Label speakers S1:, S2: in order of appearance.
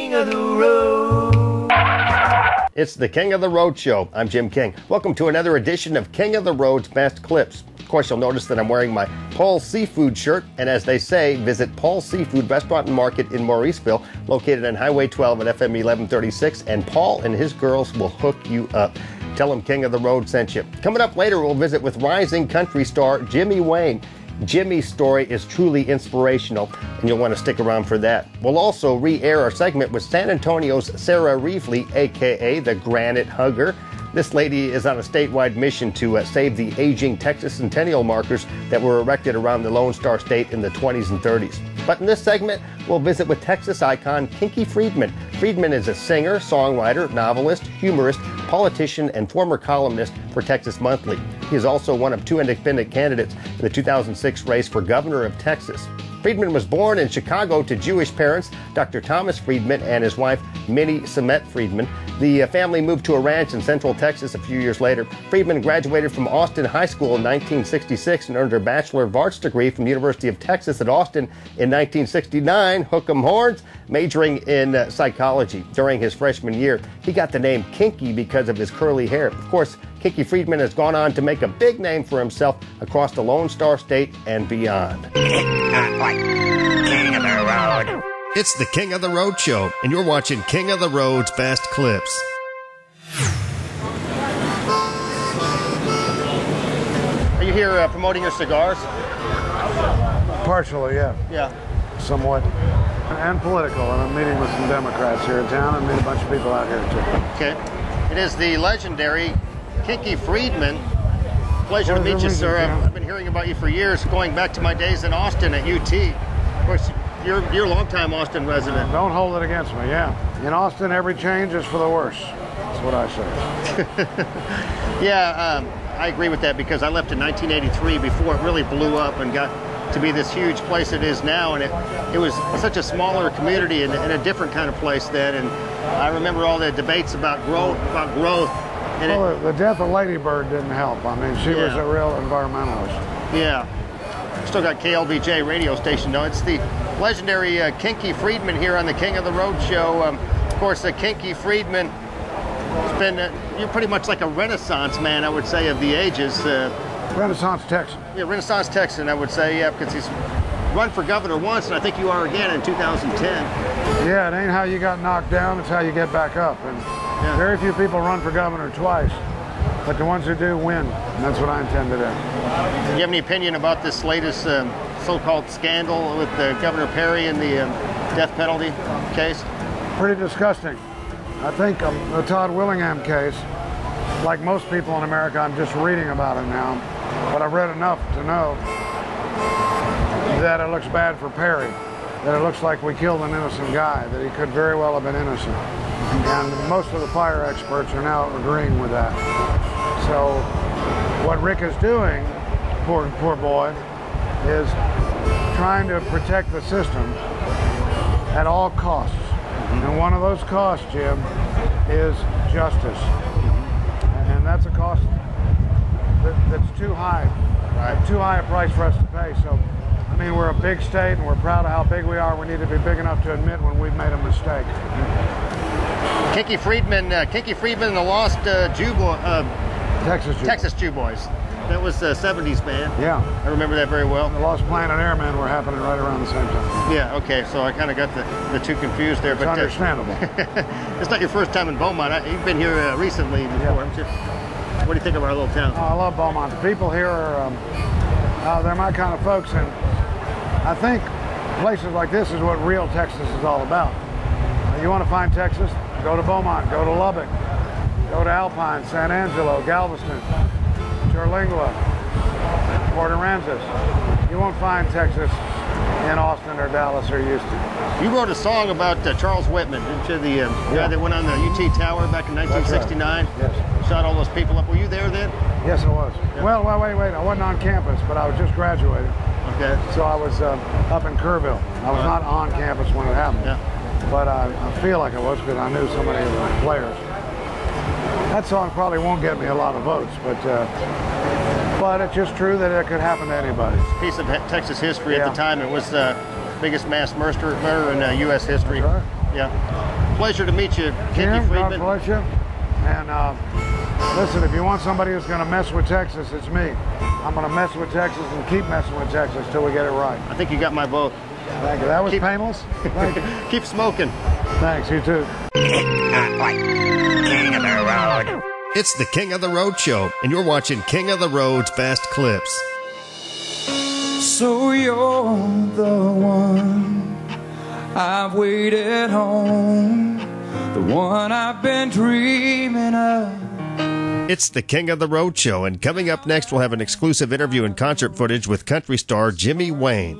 S1: King of the Road.
S2: It's the King of the Road Show. I'm Jim King. Welcome to another edition of King of the Road's Best Clips. Of course, you'll notice that I'm wearing my Paul's Seafood shirt, and as they say, visit Paul's Seafood Restaurant and Market in Mauriceville, located on Highway 12 at FM 1136, and Paul and his girls will hook you up. Tell them King of the Road sent you. Coming up later, we'll visit with rising country star Jimmy Wayne. Jimmy's story is truly inspirational, and you'll want to stick around for that. We'll also re-air our segment with San Antonio's Sarah Reefley, a.k.a. the Granite Hugger. This lady is on a statewide mission to save the aging Texas Centennial markers that were erected around the Lone Star State in the 20s and 30s. But in this segment, we'll visit with Texas icon Kinky Friedman. Friedman is a singer, songwriter, novelist, humorist, politician, and former columnist for Texas Monthly. He is also one of two independent candidates in the 2006 race for governor of Texas. Friedman was born in Chicago to Jewish parents, Dr. Thomas Friedman and his wife, Minnie Semet Friedman. The family moved to a ranch in Central Texas a few years later. Friedman graduated from Austin High School in 1966 and earned her Bachelor of Arts degree from the University of Texas at Austin in 1969, hook 'em horns, majoring in psychology. During his freshman year, he got the name Kinky because of his curly hair. Of course, Kinky Friedman has gone on to make a big name for himself across the Lone Star State and beyond. King of the Road. It's the King of the Road Show, and you're watching King of the Road's Best Clips. Are you here promoting your cigars?
S3: Partially, yeah.
S2: Yeah.
S3: Somewhat. And political, and I'm meeting with some Democrats here in town and meet a bunch of people out here too.
S2: Okay. It is the legendary Kinky Friedman. Pleasure to meet you, sir. I've been hearing about you for years, going back to my days in Austin at UT. Of course, you're a longtime Austin resident.
S3: Don't hold it against me, yeah. In Austin, every change is for the worse. That's what I say.
S2: Yeah, I agree with that because I left in 1983 before it really blew up and got to be this huge place it is now, and it was such a smaller community and a different kind of place then, and I remember all the debates about growth.
S3: Well, the death of Lady Bird didn't help. I mean, she was a real environmentalist.
S2: Yeah. Still got KLBJ radio station, though. It's the legendary Kinky Friedman here on the King of the Road Show. Of course, Kinky Friedman has been, you're pretty much like a Renaissance man, I would say, of the ages.
S3: Renaissance Texan.
S2: Yeah, Renaissance Texan, I would say, yeah, because he's run for governor once, and I think you are again in 2010.
S3: Yeah, it ain't how you got knocked down, it's how you get back up. And very few people run for governor twice, but the ones who do win, and that's what I intend to do.
S2: Do you have any opinion about this latest so-called scandal with Governor Perry and the death penalty case?
S3: Pretty disgusting. I think the Todd Willingham case, like most people in America, I'm just reading about it now, but I've read enough to know that it looks bad for Perry, that it looks like we killed an innocent guy, that he could very well have been innocent. And most of the fire experts are now agreeing with that. So what Rick is doing, poor boy, is trying to protect the system at all costs. And one of those costs, Jim, is justice. And that's a cost that's too high, too high a price for us to pay. So, I mean, we're a big state and we're proud of how big we are. We need to be big enough to admit when we've made a mistake.
S2: Kinky Friedman and the Lost Jew Boy, Texas Jew Boys. That was the 70s band.
S3: Yeah.
S2: I remember that very well.
S3: The Lost Planet Airmen were happening right around the same time.
S2: Yeah, okay, so I kind of got the two confused there.
S3: It's understandable.
S2: It's not your first time in Beaumont. You've been here recently before, haven't you? What do you think of our little town?
S3: Oh, I love Beaumont. The people here are, they're my kind of folks, and I think places like this is what real Texas is all about. You want to find Texas? Go to Beaumont, go to Lubbock, go to Alpine, San Angelo, Galveston, Terlingua, Port Aransas. You won't find Texas in Austin or Dallas or Houston.
S2: You wrote a song about Charles Whitman, didn't you? The guy that went on the UT Tower back in 1969.
S3: Right. Yes.
S2: Shot all those people up. Were you there then?
S3: Yes, I was. Yeah. Well, wait. I wasn't on campus, but I was just graduating.
S2: Okay.
S3: So I was up in Kerrville. I was not on campus when it happened.
S2: Yeah.
S3: But I feel like I was because I knew so many of the players. That song probably won't get me a lot of votes, but it's just true that it could happen to anybody.
S2: It's a piece of Texas history at the time. It was the biggest mass murder in U.S. history.
S3: That's right.
S2: Yeah. Pleasure to meet you, Kinky
S3: Kim, God
S2: Friedman.
S3: bless you. And listen, if you want somebody who's going to mess with Texas, it's me. I'm going to mess with Texas and keep messing with Texas till we get it right.
S2: I think you got my vote.
S3: Thank you. That was painless. Thank you.
S2: Keep smoking.
S3: Thanks, you too.
S1: King of the road.
S2: It's the King of the Road show, and you're watching King of the Road's Best Clips.
S4: So you're the one I've waited on, the one I've been dreaming of.
S2: It's the King of the Road show, and coming up next, we'll have an exclusive interview and concert footage with country star Jimmy Wayne.